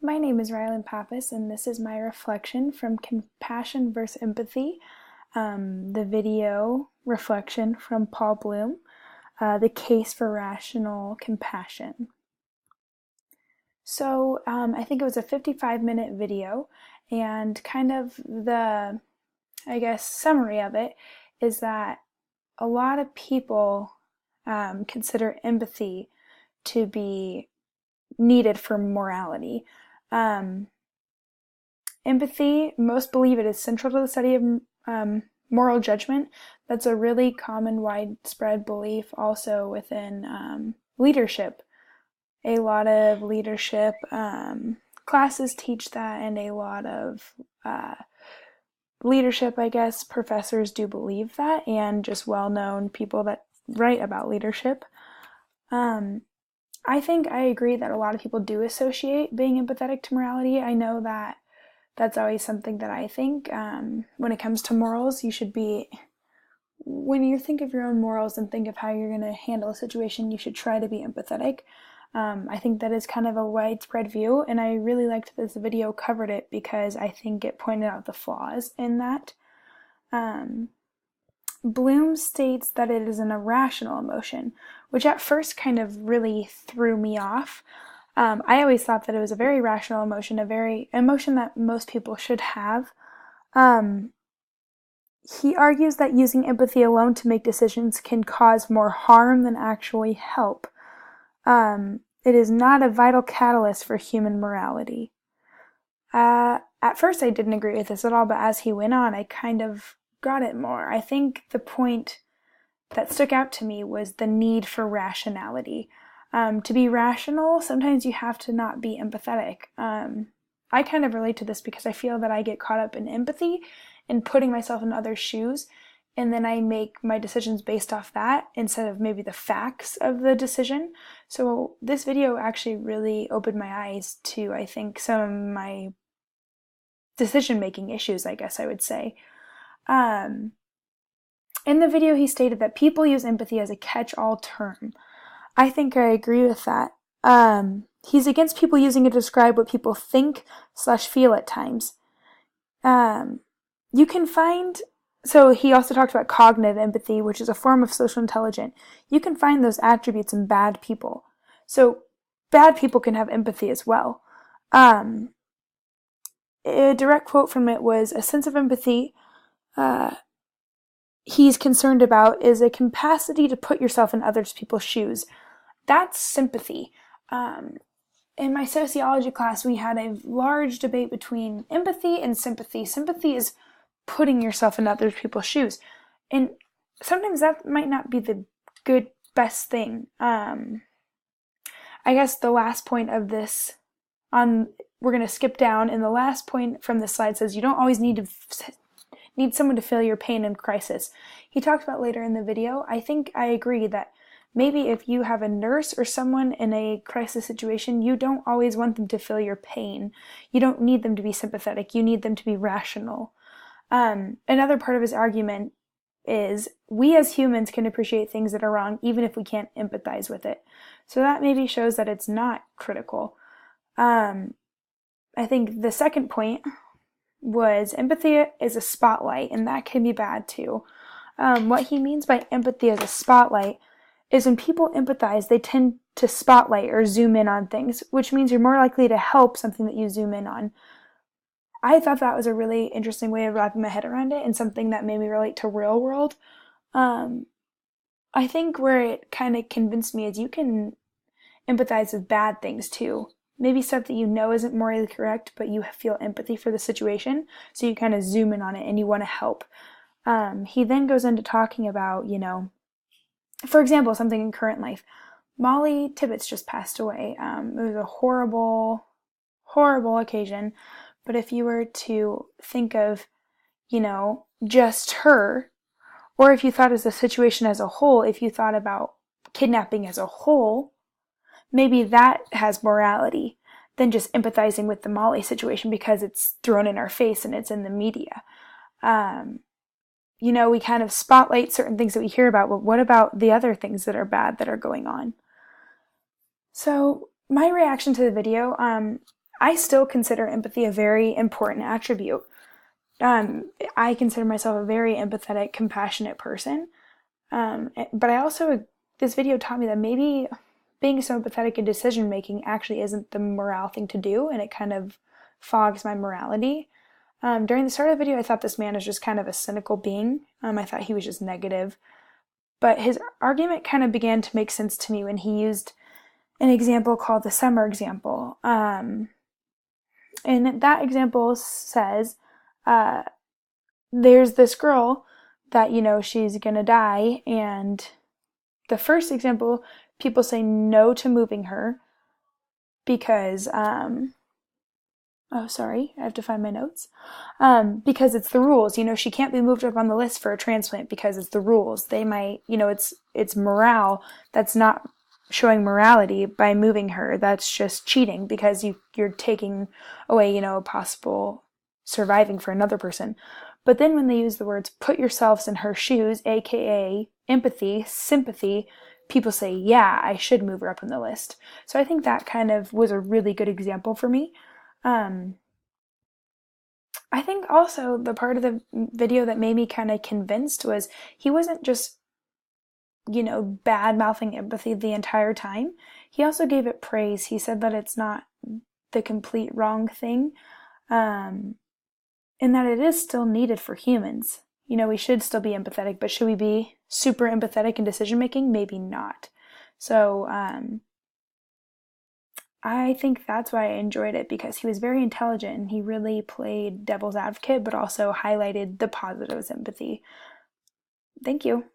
My name is Rylan Pappas, and this is my reflection from Compassion vs. Empathy, the video reflection from Paul Bloom, The Case for Rational Compassion. So I think it was a 55-minute video, and kind of the, summary of it is that a lot of people consider empathy to be needed for morality. Empathy, most believe it is central to the study of moral judgment. That's a really common, widespread belief also within leadership. A lot of leadership classes teach that, and a lot of leadership, professors do believe that, and just well-known people that write about leadership. I think I agree that a lot of people do associate being empathetic to morality. I know that that's always something that I think when it comes to morals. You should be, when you think of your own morals and think of how you're going to handle a situation, you should try to be empathetic. I think that is kind of a widespread view, and I really liked this video covered it because I think it pointed out the flaws in that. Bloom states that it is an irrational emotion, which at first kind of really threw me off. I always thought that it was a very rational emotion, a very emotion that most people should have. He argues that using empathy alone to make decisions can cause more harm than actually help. It is not a vital catalyst for human morality. At first I didn't agree with this at all, but as he went on, I kind of got it more. I think the point that stuck out to me was the need for rationality. To be rational, sometimes you have to not be empathetic. I kind of relate to this because I feel that I get caught up in empathy and putting myself in others' shoes, and then I make my decisions based off that instead of maybe the facts of the decision. So this video actually really opened my eyes to, I think, some of my decision-making issues, I guess I would say. In the video, he stated that people use empathy as a catch-all term. I think I agree with that. He's against people using it to describe what people think/feel at times. You can find, so he also talked about cognitive empathy, which is a form of social intelligence. You can find those attributes in bad people. So bad people can have empathy as well. A direct quote from it was, "A sense of empathy he's concerned about is a capacity to put yourself in other people's shoes." That's sympathy. In my sociology class, we had a large debate between empathy and sympathy. Sympathy is putting yourself in other people's shoes, and sometimes that might not be the best thing. I guess the last point of this, we're going to skip down, and the last point from this slide says you don't always need someone to feel your pain in crisis. He talked about later in the video. I think I agree that maybe if you have a nurse or someone in a crisis situation, you don't always want them to feel your pain. You don't need them to be sympathetic. You need them to be rational. Another part of his argument is we as humans can appreciate things that are wrong even if we can't empathize with it. So that maybe shows that it's not critical. I think the second point was empathy is a spotlight, and that can be bad too. What he means by empathy as a spotlight is when people empathize, they tend to spotlight or zoom in on things, which means you're more likely to help something that you zoom in on. I thought that was a really interesting way of wrapping my head around it, and something that made me relate to real world. I think where it kind of convinced me is you can empathize with bad things too. Maybe stuff that you know isn't morally correct, but you feel empathy for the situation, so you kind of zoom in on it and you want to help. He then goes into talking about, for example, something in current life. Molly Tibbetts just passed away. It was a horrible, horrible occasion. But if you were to think of, just her, or if you thought of the situation as a whole, if you thought about kidnapping as a whole, maybe that has morality than just empathizing with the Molly situation because it's thrown in our face and it's in the media. We kind of spotlight certain things that we hear about, but what about the other things that are bad that are going on? So my reaction to the video, I still consider empathy a very important attribute. I consider myself a very empathetic, compassionate person. But I also, this video taught me that maybe being so empathetic in decision making actually isn't the morale thing to do, and it kind of fogs my morality. During the start of the video, I thought this man is just kind of a cynical being. I thought he was just negative. But his argument kind of began to make sense to me when he used an example called the summer example. And that example says, there's this girl that, she's gonna die, and the first example, people say no to moving her because, oh, sorry, I have to find my notes. Because it's the rules, she can't be moved up on the list for a transplant because it's the rules. They might, it's morale that's not showing morality by moving her. That's just cheating because you're taking away, a possible surviving for another person. But then when they use the words put yourselves in her shoes, aka empathy, sympathy, people say, yeah, I should move her up on the list. So I think that kind of was a really good example for me. I think also the part of the video that made me kind of convinced was he wasn't just, bad mouthing empathy the entire time. He also gave it praise. He said that it's not the complete wrong thing. And that it is still needed for humans. We should still be empathetic, but should we be super empathetic in decision making? Maybe not. So I think that's why I enjoyed it, because he was very intelligent and he really played devil's advocate, but also highlighted the positives of empathy. Thank you.